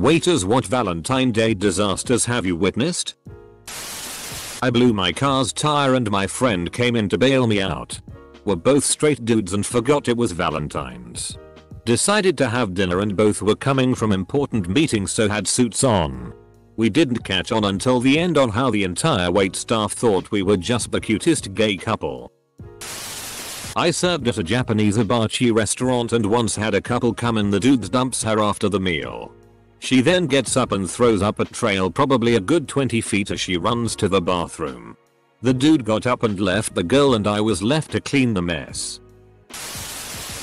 Waiters, what Valentine's Day disasters have you witnessed? I blew my car's tire and my friend came in to bail me out. We're both straight dudes and forgot it was Valentine's. Decided to have dinner and both were coming from important meetings, so had suits on. We didn't catch on until the end on how the entire wait staff thought we were just the cutest gay couple. I served at a Japanese hibachi restaurant and once had a couple come in. The dude dumps her after the meal. She then gets up and throws up a trail probably a good 20 feet as she runs to the bathroom. The dude got up and left the girl and I was left to clean the mess.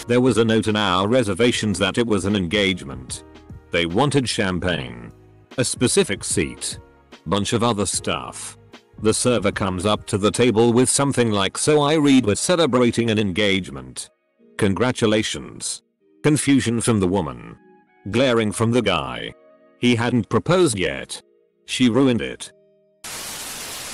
There was a note in our reservations that it was an engagement. They wanted champagne, a specific seat, bunch of other stuff. The server comes up to the table with something like, so I read, we're celebrating an engagement. Congratulations. Confusion from the woman. Glaring from the guy. He hadn't proposed yet. She ruined it.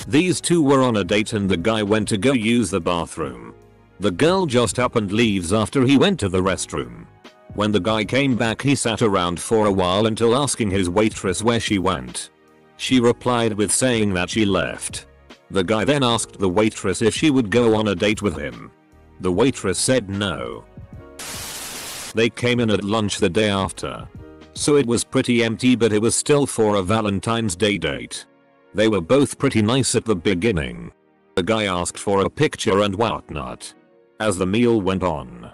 These two were on a date and the guy went to go use the bathroom. The girl just up and leaves after he went to the restroom. When the guy came back, he sat around for a while until asking his waitress where she went. She replied with saying that she left. The guy then asked the waitress if she would go on a date with him. The waitress said no. They came in at lunch the day after. So it was pretty empty, but it was still for a Valentine's Day date. They were both pretty nice at the beginning. The guy asked for a picture and whatnot. As the meal went on,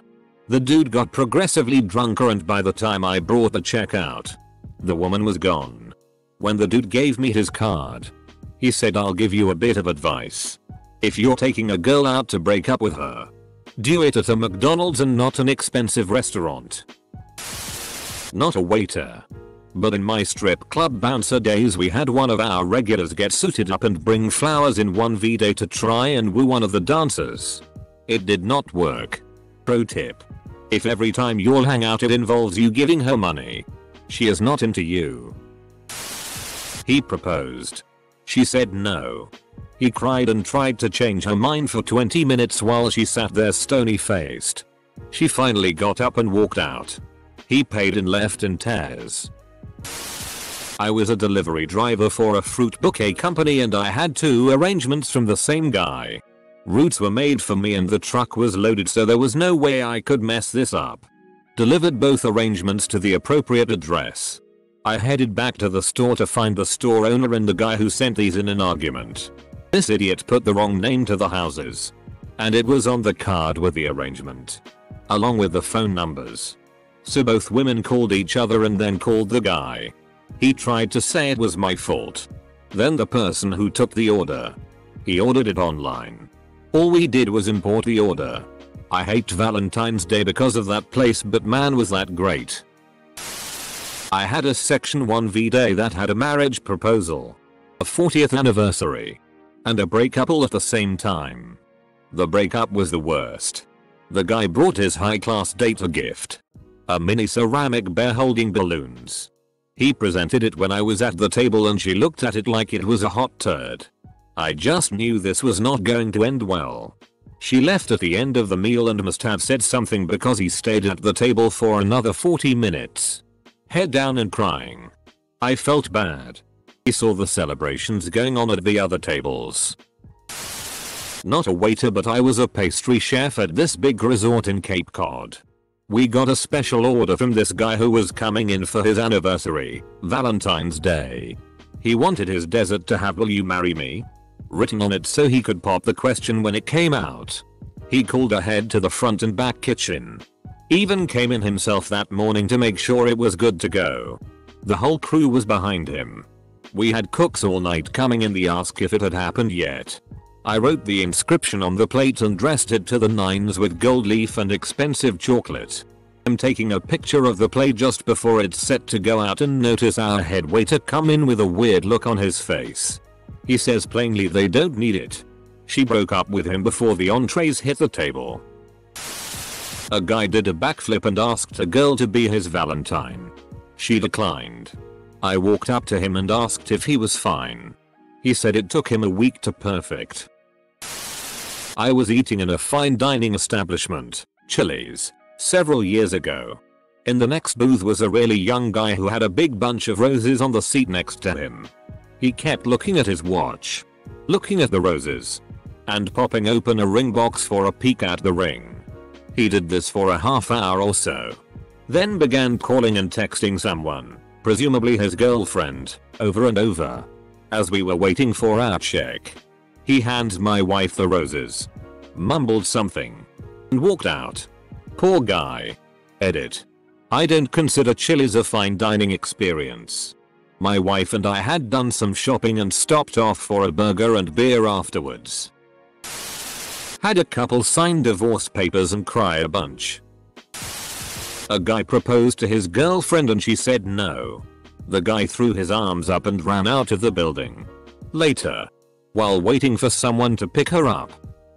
the dude got progressively drunker and by the time I brought the check out, the woman was gone. When the dude gave me his card, he said, I'll give you a bit of advice. If you're taking a girl out to break up with her, do it at a McDonald's and not an expensive restaurant. Not a waiter. But in my strip club bouncer days we had one of our regulars get suited up and bring flowers in one V-Day to try and woo one of the dancers. It did not work. Pro tip. If every time you'll hang out it involves you giving her money, she is not into you. He proposed. She said no. He cried and tried to change her mind for 20 minutes while she sat there stony faced. She finally got up and walked out. He paid and left in tears. I was a delivery driver for a fruit bouquet company and I had 2 arrangements from the same guy. Routes were made for me and the truck was loaded, so there was no way I could mess this up. Delivered both arrangements to the appropriate address. I headed back to the store to find the store owner and the guy who sent these in an argument. This idiot put the wrong name to the houses. And it was on the card with the arrangement, along with the phone numbers. So both women called each other and then called the guy. He tried to say it was my fault. Then the person who took the order. He ordered it online. All we did was import the order. I hate Valentine's Day because of that place, but man was that great. I had a Section 1 V-Day that had a marriage proposal, a 40th anniversary, and a breakup all at the same time. The breakup was the worst. The guy brought his high-class date a gift. A mini ceramic bear holding balloons. He presented it when I was at the table and she looked at it like it was a hot turd. I just knew this was not going to end well. She left at the end of the meal and must have said something because he stayed at the table for another 40 minutes. Head down and crying. I felt bad. He saw the celebrations going on at the other tables. Not a waiter, but I was a pastry chef at this big resort in Cape Cod. We got a special order from this guy who was coming in for his anniversary, Valentine's Day. He wanted his dessert to have "Will you marry me?" written on it so he could pop the question when it came out. He called ahead to the front and back kitchen. Even came in himself that morning to make sure it was good to go. The whole crew was behind him. We had cooks all night coming in to ask if it had happened yet. I wrote the inscription on the plate and dressed it to the nines with gold leaf and expensive chocolate. I'm taking a picture of the plate just before it's set to go out and notice our head waiter come in with a weird look on his face. He says plainly they don't need it. She broke up with him before the entrees hit the table. A guy did a backflip and asked a girl to be his Valentine. She declined. I walked up to him and asked if he was fine. He said it took him a week to perfect. I was eating in a fine dining establishment, Chili's, several years ago. In the next booth was a really young guy who had a big bunch of roses on the seat next to him. He kept looking at his watch, looking at the roses, and popping open a ring box for a peek at the ring. He did this for a half hour or so, then began calling and texting someone, presumably his girlfriend, over and over. As we were waiting for our check, he hands my wife the roses, mumbled something, and walked out. Poor guy. Edit. I don't consider Chili's a fine dining experience. My wife and I had done some shopping and stopped off for a burger and beer afterwards. Had a couple sign divorce papers and cry a bunch. A guy proposed to his girlfriend and she said no. The guy threw his arms up and ran out of the building. Later, while waiting for someone to pick her up,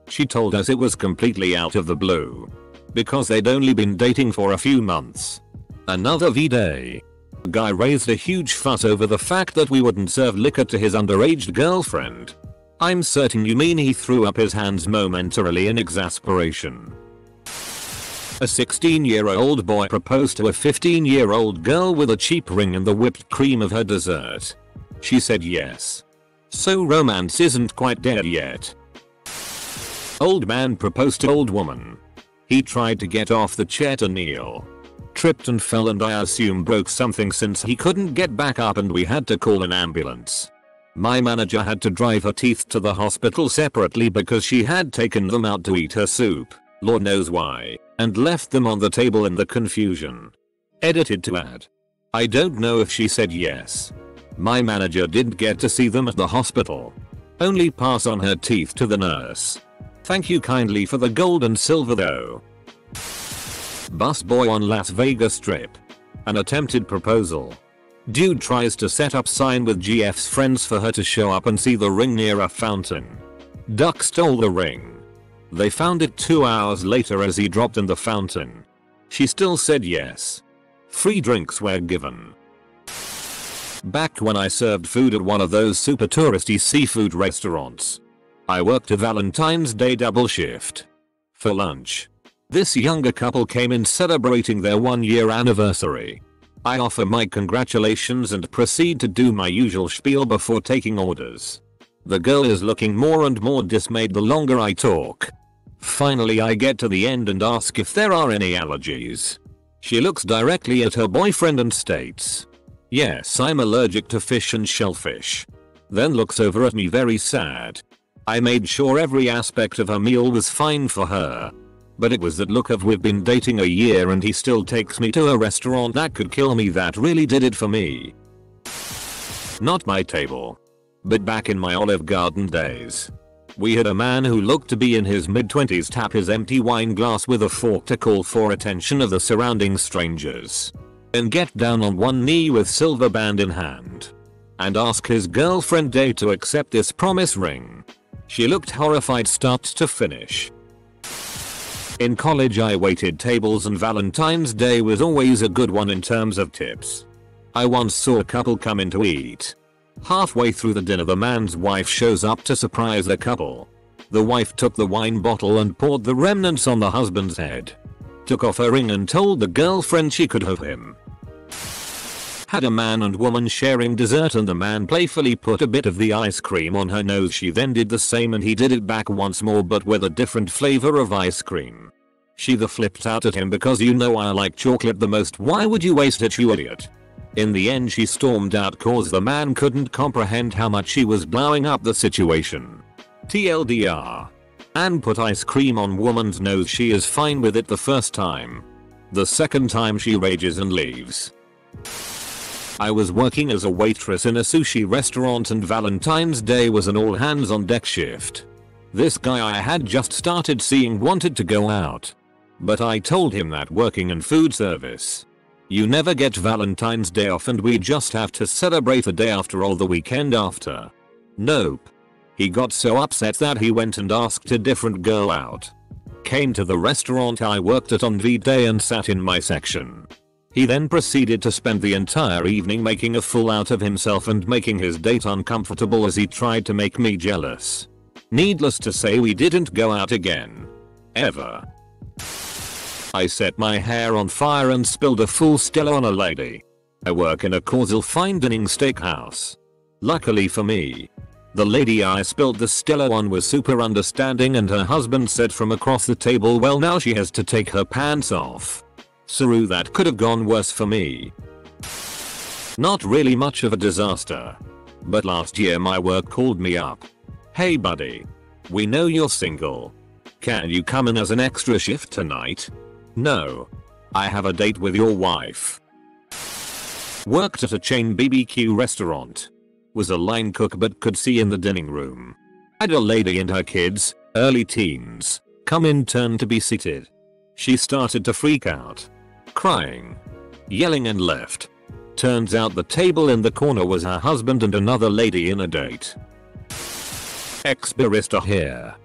she told us it was completely out of the blue, because they'd only been dating for a few months. Another V-Day. The guy raised a huge fuss over the fact that we wouldn't serve liquor to his underage girlfriend. I'm certain you mean he threw up his hands momentarily in exasperation. A 16-year-old boy proposed to a 15-year-old girl with a cheap ring and the whipped cream of her dessert. She said yes. So romance isn't quite dead yet. Old man proposed to old woman. He tried to get off the chair to kneel, tripped and fell, and I assume broke something since he couldn't get back up and we had to call an ambulance. My manager had to drive her teeth to the hospital separately because she had taken them out to eat her soup, Lord knows why, and left them on the table in the confusion. Edited to add. I don't know if she said yes. My manager didn't get to see them at the hospital. Only pass on her teeth to the nurse. Thank you kindly for the gold and silver though. Busboy on Las Vegas Strip. An attempted proposal. Dude tries to set up sign with GF's friends for her to show up and see the ring near a fountain. Duck stole the ring. They found it 2 hours later as he dropped in the fountain. She still said yes. Free drinks were given. Back when I served food at one of those super touristy seafood restaurants. I worked a Valentine's Day double shift. For lunch, this younger couple came in celebrating their 1-year anniversary. I offer my congratulations and proceed to do my usual spiel before taking orders. The girl is looking more and more dismayed the longer I talk. Finally I get to the end and ask if there are any allergies. She looks directly at her boyfriend and states, "Yes, I'm allergic to fish and shellfish." Then looks over at me very sad. I made sure every aspect of her meal was fine for her. But it was that look of "we've been dating a year and he still takes me to a restaurant that could kill me" that really did it for me. Not my table. But back in my Olive Garden days, we had a man who looked to be in his mid-20s tap his empty wine glass with a fork to call for attention of the surrounding strangers, and get down on one knee with silver band in hand, and ask his girlfriend Day to accept this promise ring. She looked horrified start to finish. In college I waited tables and Valentine's Day was always a good one in terms of tips. I once saw a couple come in to eat. Halfway through the dinner the man's wife shows up to surprise the couple. The wife took the wine bottle and poured the remnants on the husband's head. Took off her ring and told the girlfriend she could have him. Had a man and woman sharing dessert and the man playfully put a bit of the ice cream on her nose. She then did the same and he did it back once more but with a different flavor of ice cream. She flipped out at him because "you know I like chocolate the most, why would you waste it, you idiot?" In the end she stormed out cause the man couldn't comprehend how much she was blowing up the situation. TLDR. Anne put ice cream on woman's nose. She is fine with it the first time. The second time she rages and leaves. I was working as a waitress in a sushi restaurant and Valentine's Day was an all hands on deck shift. This guy I had just started seeing wanted to go out. But I told him that working in food service, you never get Valentine's Day off and we just have to celebrate the day after or the weekend after. Nope. He got so upset that he went and asked a different girl out. Came to the restaurant I worked at on V-Day and sat in my section. He then proceeded to spend the entire evening making a fool out of himself and making his date uncomfortable as he tried to make me jealous. Needless to say we didn't go out again. Ever. I set my hair on fire and spilled a full Stella on a lady. I work in a causal fine dining steakhouse. Luckily for me, the lady I spilled the Stella on was super understanding, and her husband said from across the table, well, now she has to take her pants off. Saru, that could have gone worse for me. Not really much of a disaster. But last year my work called me up. Hey buddy. We know you're single. Can you come in as an extra shift tonight? No. I have a date with your wife. Worked at a chain BBQ restaurant. Was a line cook but could see in the dining room. Had a lady and her kids, early teens, come in turn to be seated. She started to freak out. Crying. Yelling and left. Turns out the table in the corner was her husband and another lady in a date. Ex-barista here.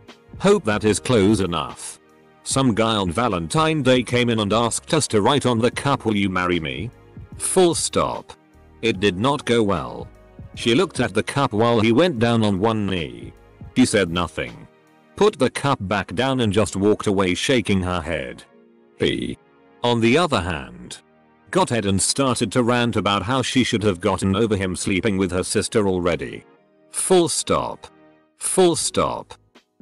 Hope that is close enough. Some guy on Valentine's Day came in and asked us to write on the cup, will you marry me? Full stop. It did not go well. She looked at the cup while he went down on one knee. She said nothing. Put the cup back down and just walked away shaking her head. He, on the other hand, got head and started to rant about how she should have gotten over him sleeping with her sister already. Full stop. Full stop.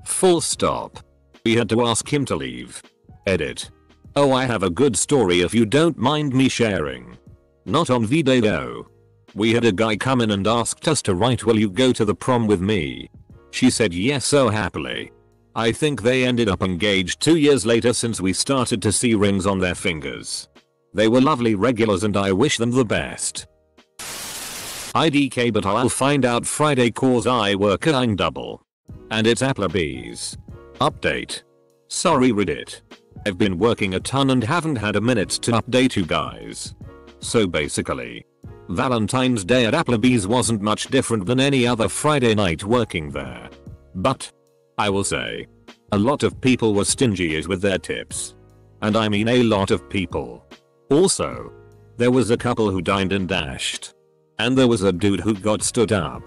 Full stop. We had to ask him to leave. Edit. Oh, I have a good story if you don't mind me sharing. Not on V-Day though. We had a guy come in and asked us to write, will you go to the prom with me? She said yes so happily. I think they ended up engaged 2 years later since we started to see rings on their fingers. They were lovely regulars and I wish them the best. IDK, but I'll find out Friday cause I work at double. And it's Applebee's. Update. Sorry Reddit. I've been working a ton and haven't had a minute to update you guys. So basically, Valentine's Day at Applebee's wasn't much different than any other Friday night working there. But, I will say, a lot of people were stingy with their tips. And I mean a lot of people. Also, there was a couple who dined and dashed. And there was a dude who got stood up.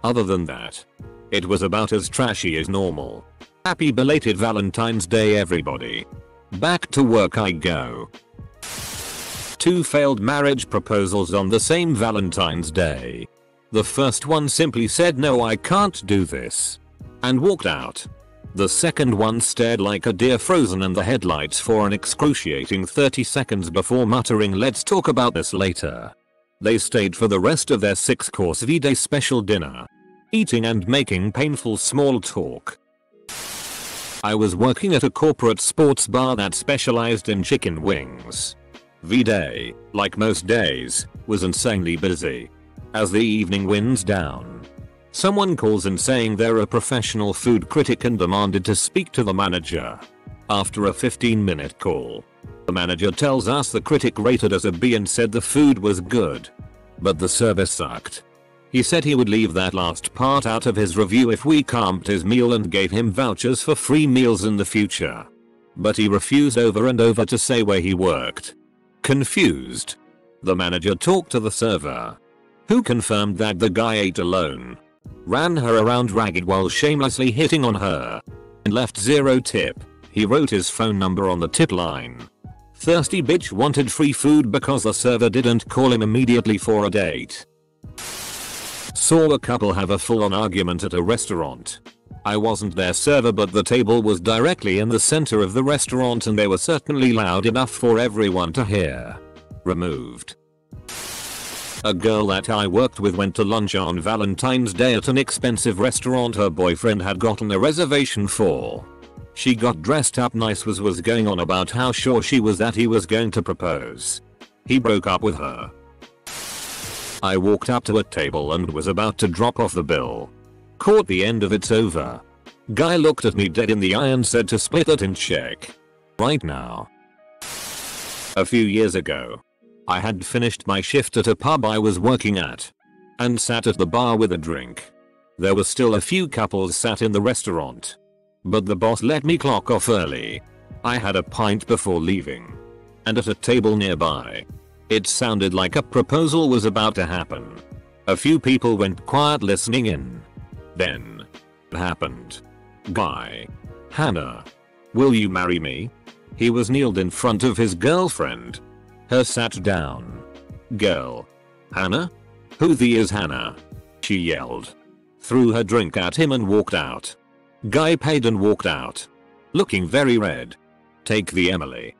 Other than that, it was about as trashy as normal. Happy belated Valentine's Day everybody. Back to work I go. 2 failed marriage proposals on the same Valentine's Day. The first one simply said no, I can't do this, and walked out. The second one stared like a deer frozen in the headlights for an excruciating 30 seconds before muttering, let's talk about this later. They stayed for the rest of their 6-course V-Day special dinner, eating and making painful small talk. I was working at a corporate sports bar that specialized in chicken wings. V-Day, like most days, was insanely busy. As the evening winds down, someone calls in saying they're a professional food critic and demanded to speak to the manager. After a 15-minute call, the manager tells us the critic rated us a B and said the food was good, but the service sucked. He said he would leave that last part out of his review if we comped his meal and gave him vouchers for free meals in the future. But he refused over and over to say where he worked. Confused, the manager talked to the server, who confirmed that the guy ate alone, ran her around ragged while shamelessly hitting on her, and left 0 tip. He wrote his phone number on the tip line. Thirsty bitch wanted free food because the server didn't call him immediately for a date. Saw a couple have a full-on argument at a restaurant. I wasn't their server, but the table was directly in the center of the restaurant and they were certainly loud enough for everyone to hear. Removed. A girl that I worked with went to lunch on Valentine's Day at an expensive restaurant her boyfriend had gotten a reservation for. She got dressed up nice, was going on about how sure she was that he was going to propose. He broke up with her. I walked up to a table and was about to drop off the bill. Caught the end of "it's over." Guy looked at me dead in the eye and said to split it in check. Right now. A few years ago, I had finished my shift at a pub I was working at and sat at the bar with a drink. There were still a few couples sat in the restaurant, but the boss let me clock off early. I had a pint before leaving, and at a table nearby, it sounded like a proposal was about to happen. A few people went quiet listening in. Then it happened. Guy. Hannah. Will you marry me? He was kneeled in front of his girlfriend. Her sat down. Girl. Hannah? Who the is Hannah? She yelled. Threw her drink at him and walked out. Guy paid and walked out. Looking very red. Take the Emily.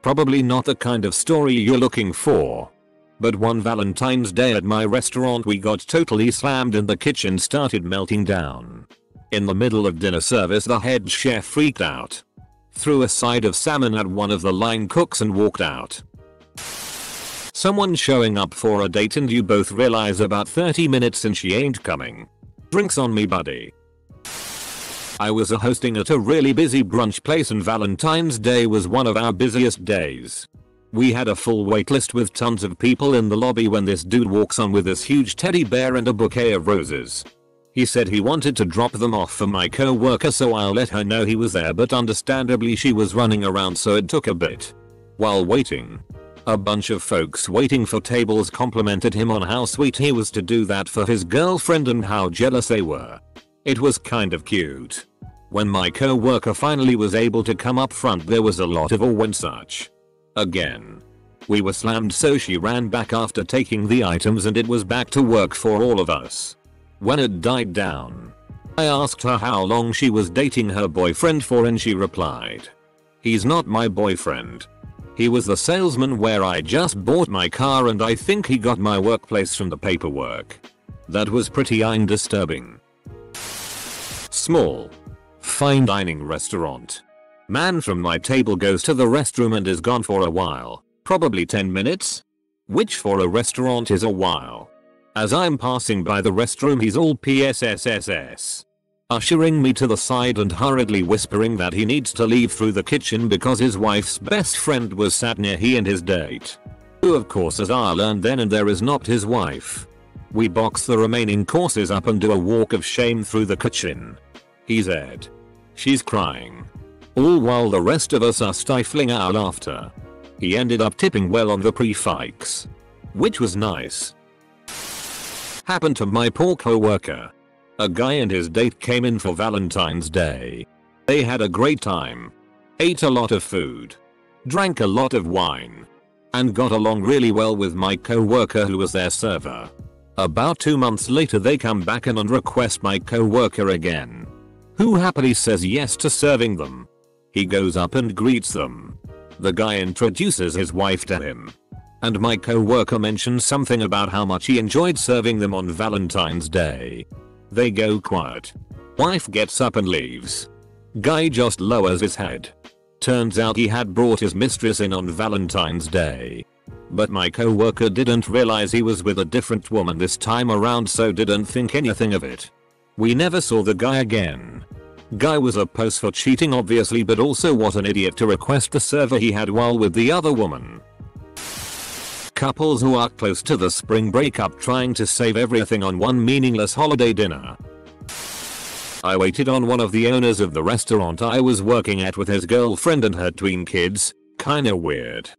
Probably not the kind of story you're looking for. But one Valentine's Day at my restaurant we got totally slammed and the kitchen started melting down. In the middle of dinner service the head chef freaked out. Threw a side of salmon at one of the line cooks and walked out. Someone showing up for a date and you both realize about 30 minutes and she ain't coming. Drinks on me, buddy. I was hosting at a really busy brunch place and Valentine's Day was one of our busiest days. We had a full wait list with tons of people in the lobby when this dude walks on with this huge teddy bear and a bouquet of roses. He said he wanted to drop them off for my co-worker so I'll let her know he was there, but understandably she was running around so it took a bit. While waiting, a bunch of folks waiting for tables complimented him on how sweet he was to do that for his girlfriend and how jealous they were. It was kind of cute. When my co-worker finally was able to come up front there was a lot of awe and such. Again. We were slammed so she ran back after taking the items and it was back to work for all of us. When it died down, I asked her how long she was dating her boyfriend for and she replied, "He's not my boyfriend. He was the salesman where I just bought my car and I think he got my workplace from the paperwork." That was pretty disturbing. Small. Fine dining restaurant. Man from my table goes to the restroom and is gone for a while, probably 10 minutes? Which for a restaurant is a while. As I'm passing by the restroom he's all PSSSS. Ushering me to the side and hurriedly whispering that he needs to leave through the kitchen because his wife's best friend was sat near he and his date. Who of course as I learned then and there is not his wife. We box the remaining courses up and do a walk of shame through the kitchen. He said. She's crying. All while the rest of us are stifling our laughter. He ended up tipping well on the prefix. Which was nice. Happened to my poor co-worker. A guy and his date came in for Valentine's Day. They had a great time. Ate a lot of food. Drank a lot of wine. And got along really well with my co-worker who was their server. About 2 months later they come back in and request my co-worker again. Who happily says yes to serving them. He goes up and greets them. The guy introduces his wife to him. And my co-worker mentions something about how much he enjoyed serving them on Valentine's Day. They go quiet. Wife gets up and leaves. Guy just lowers his head. Turns out he had brought his mistress in on Valentine's Day. But my co-worker didn't realize he was with a different woman this time around so didn't think anything of it. We never saw the guy again. Guy was a pose for cheating obviously, but also what an idiot to request the server he had while with the other woman. Couples who are close to the spring breakup trying to save everything on one meaningless holiday dinner. I waited on one of the owners of the restaurant I was working at with his girlfriend and her tween kids. Kinda weird.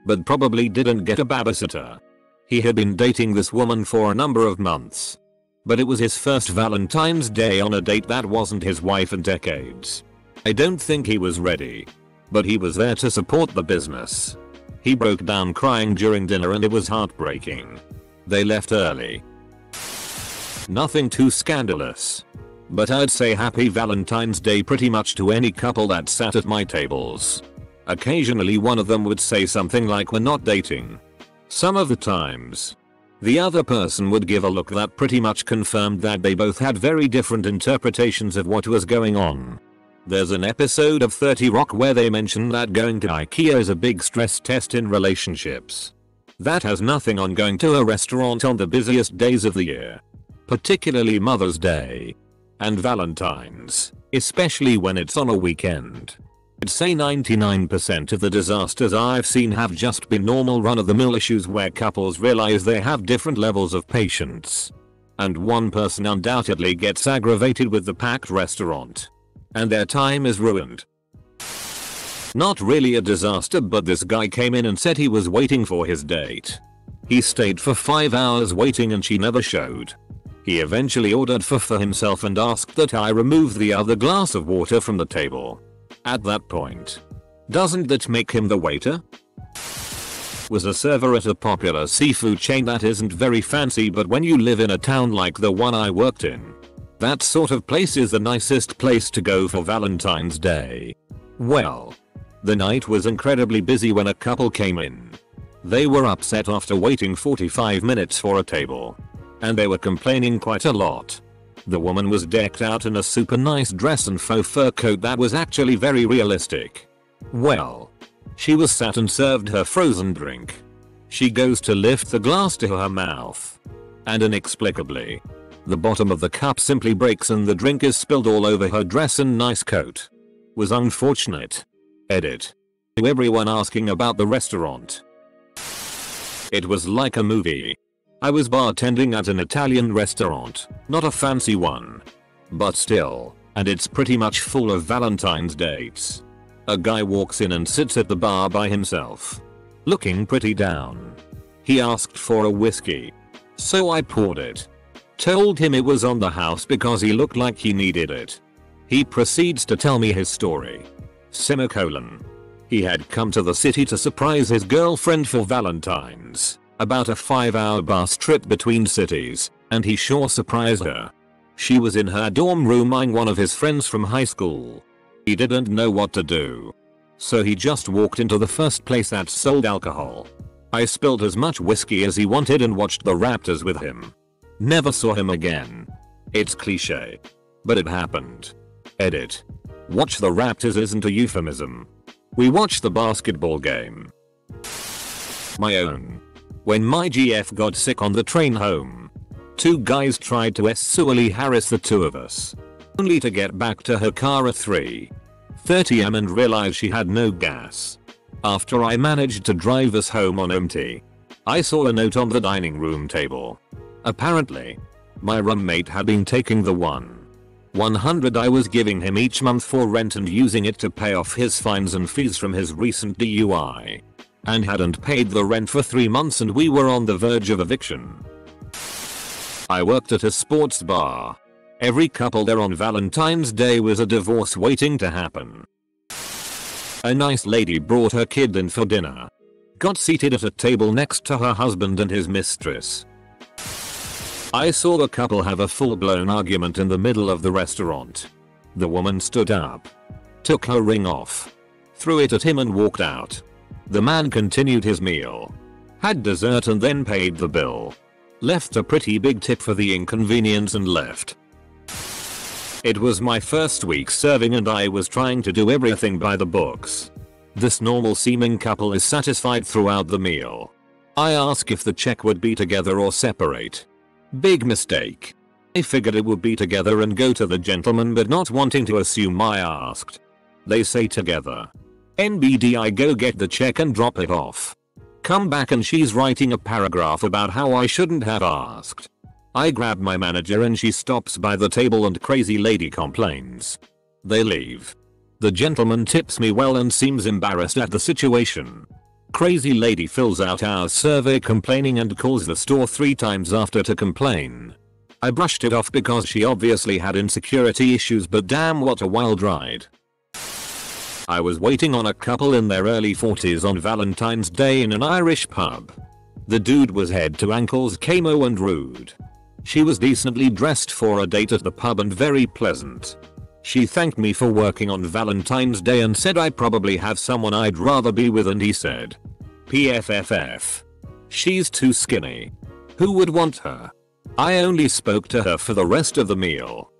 But probably didn't get a babysitter. He had been dating this woman for a number of months. But it was his first Valentine's Day on a date that wasn't his wife in decades. I don't think he was ready. But he was there to support the business. He broke down crying during dinner and it was heartbreaking. They left early. Nothing too scandalous. But I'd say happy Valentine's Day pretty much to any couple that sat at my tables. Occasionally one of them would say something like we're not dating. Some of the times, the other person would give a look that pretty much confirmed that they both had very different interpretations of what was going on. There's an episode of 30 Rock where they mention that going to IKEA is a big stress test in relationships. That has nothing on going to a restaurant on the busiest days of the year. Particularly Mother's Day. And Valentine's, especially when it's on a weekend. I'd say 99% of the disasters I've seen have just been normal run-of-the-mill issues where couples realize they have different levels of patience. And one person undoubtedly gets aggravated with the packed restaurant. And their time is ruined. Not really a disaster, but this guy came in and said he was waiting for his date. He stayed for 5 hours waiting and she never showed. He eventually ordered for himself and asked that I remove the other glass of water from the table. At that point, Doesn't that make him the waiter? Was a server at a popular seafood chain that isn't very fancy, but when you live in a town like the one I worked in, that sort of place is the nicest place to go for Valentine's Day. Well, the night was incredibly busy when a couple came in. They were upset after waiting 45 minutes for a table, and they were complaining quite a lot. The woman was decked out in a super nice dress and faux fur coat that was actually very realistic. Well, she was sat and served her frozen drink. She goes to lift the glass to her mouth, and inexplicably, the bottom of the cup simply breaks and the drink is spilled all over her dress and nice coat. Was unfortunate. Edit. To everyone asking about the restaurant. It was like a movie. I was bartending at an Italian restaurant, not a fancy one, but still, and it's pretty much full of Valentine's dates. A guy walks in and sits at the bar by himself, looking pretty down. He asked for a whiskey, so I poured it. Told him it was on the house because he looked like he needed it. He proceeds to tell me his story. Semicolon. He had come to the city to surprise his girlfriend for Valentine's, about a 5-hour bus trip between cities, and he sure surprised her. She was in her dorm room eyeing one of his friends from high school. He didn't know what to do, so he just walked into the first place that sold alcohol. I spilled as much whiskey as he wanted and watched the Raptors with him. Never saw him again. It's cliche, but it happened. Edit. Watch the Raptors isn't a euphemism. We watched the basketball game. My own. When my GF got sick on the train home, 2 guys tried to sexually harass the 2 of us, only to get back to her car at 3:30 am and realize she had no gas. After I managed to drive us home on empty, I saw a note on the dining room table. Apparently, my roommate had been taking the $100 I was giving him each month for rent and using it to pay off his fines and fees from his recent DUI, and hadn't paid the rent for 3 months and we were on the verge of eviction. I worked at a sports bar. Every couple there on Valentine's Day was a divorce waiting to happen. A nice lady brought her kid in for dinner. Got seated at a table next to her husband and his mistress. I saw the couple have a full-blown argument in the middle of the restaurant. The woman stood up, took her ring off, threw it at him and walked out. The man continued his meal, had dessert and then paid the bill. Left a pretty big tip for the inconvenience and left. It was my first week serving and I was trying to do everything by the books. This normal seeming couple is satisfied throughout the meal. I ask if the check would be together or separate. Big mistake. I figured it would be together and go to the gentleman, but not wanting to assume I asked. They say together. NBD, I go get the check and drop it off. Come back and she's writing a paragraph about how I shouldn't have asked. I grab my manager and she stops by the table and crazy lady complains. They leave. The gentleman tips me well and seems embarrassed at the situation. Crazy lady fills out our survey complaining and calls the store 3 times after to complain. I brushed it off because she obviously had insecurity issues, but damn, what a wild ride. I was waiting on a couple in their early 40s on Valentine's Day in an Irish pub. The dude was head to ankles camo and rude. She was decently dressed for a date at the pub and very pleasant. She thanked me for working on Valentine's Day and said I probably have someone I'd rather be with, and he said, PFFF. She's too skinny. Who would want her? I only spoke to her for the rest of the meal.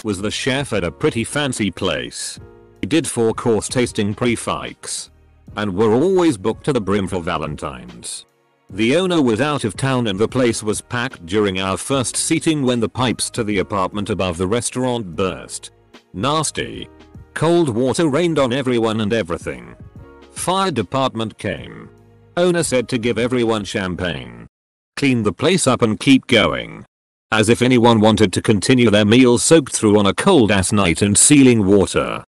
Was the chef at a pretty fancy place. He did 4-course tasting prix-fixe, and were always booked to the brim for Valentine's. The owner was out of town and the place was packed during our first seating when the pipes to the apartment above the restaurant burst. Nasty. Cold water rained on everyone and everything. Fire department came. Owner said to give everyone champagne. Clean the place up and keep going. As if anyone wanted to continue their meal soaked through on a cold ass night in sealing water.